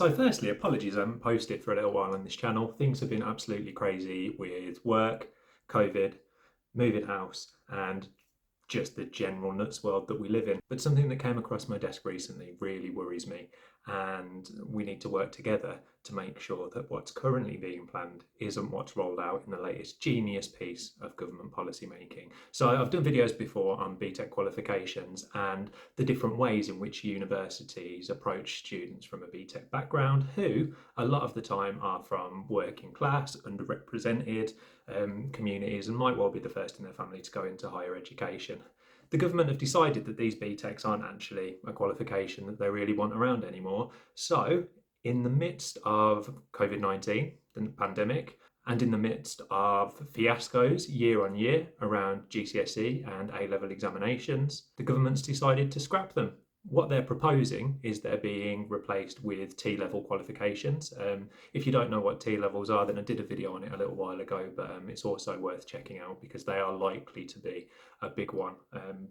So firstly, apologies, I haven't posted for a little while on this channel. Things have been absolutely crazy with work, COVID, moving house, and just the general nuts world that we live in. But something that came across my desk recently really worries me, and we need to work together to make sure that what's currently being planned isn't what's rolled out in the latest genius piece of government policy making. So I've done videos before on BTEC qualifications and the different ways in which universities approach students from a BTEC background who a lot of the time are from working class, underrepresented communities and might well be the first in their family to go into higher education. The government have decided that these BTECs aren't actually a qualification that they really want around anymore. So in the midst of COVID-19, the pandemic, and in the midst of fiascos year on year around GCSE and A-level examinations, the government's decided to scrap them. What they're proposing is they're being replaced with T-level qualifications. If you don't know what T-levels are, then I did a video on it a little while ago, but it's also worth checking out because they are likely to be a big one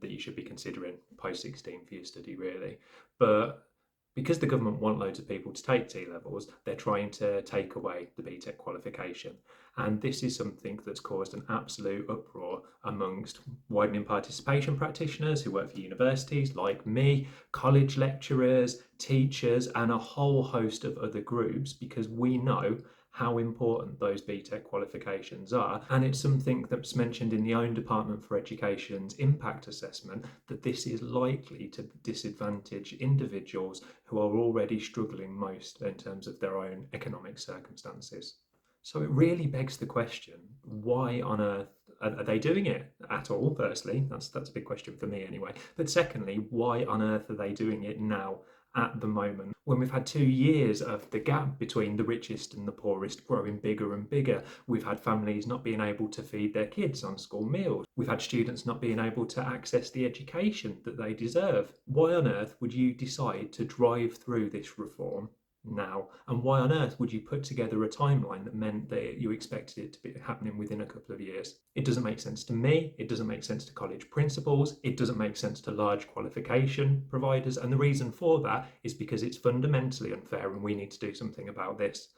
that you should be considering post-16 for your study, really. But because the government want loads of people to take T-levels, they're trying to take away the BTEC qualification. And this is something that's caused an absolute uproar amongst widening participation practitioners who work for universities like me, college lecturers, teachers, and a whole host of other groups, because we know how important those BTEC qualifications are. And it's something that's mentioned in the own Department for Education's impact assessment, that this is likely to disadvantage individuals who are already struggling most in terms of their own economic circumstances. So it really begs the question, why on earth are they doing it at all? Firstly, that's a big question for me anyway. But secondly, why on earth are they doing it now at the moment, when we've had 2 years of the gap between the richest and the poorest growing bigger and bigger? We've had families not being able to feed their kids on school meals. We've had students not being able to access the education that they deserve. Why on earth would you decide to drive through this reform now? And why on earth would you put together a timeline that meant that you expected it to be happening within a couple of years? It doesn't make sense to me, it doesn't make sense to college principals, it doesn't make sense to large qualification providers, and the reason for that is because it's fundamentally unfair and we need to do something about this.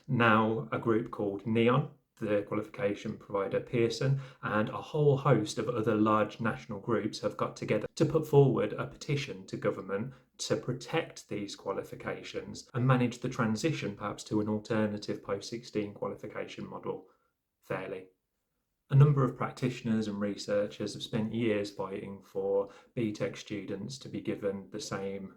Now, a group called NEON, the qualification provider Pearson, and a whole host of other large national groups have got together to put forward a petition to government to protect these qualifications and manage the transition perhaps to an alternative post-16 qualification model fairly. A number of practitioners and researchers have spent years fighting for BTEC students to be given the same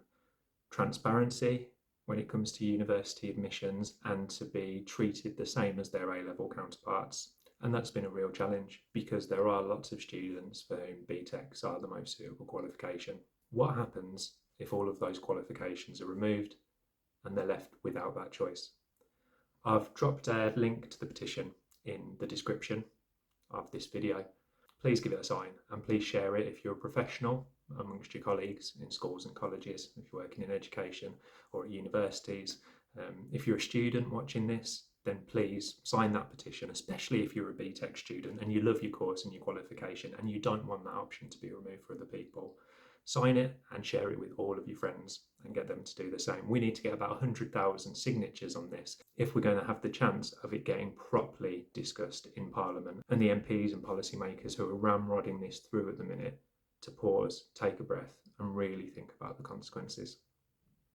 transparency when it comes to university admissions and to be treated the same as their A-level counterparts. And that's been a real challenge because there are lots of students for whom BTECs are the most suitable qualification. What happens if all of those qualifications are removed and they're left without that choice? I've dropped a link to the petition in the description of this video. Please give it a sign and please share it if you're a professional amongst your colleagues in schools and colleges, if you're working in education or at universities. If you're a student watching this, then please sign that petition, especially if you're a BTEC student and you love your course and your qualification and you don't want that option to be removed for other people. Sign it and share it with all of your friends and get them to do the same. We need to get about 100,000 signatures on this if we're going to have the chance of it getting properly discussed in Parliament, and the MPs and policymakers who are ramrodding this through at the minute to pause, take a breath and really think about the consequences.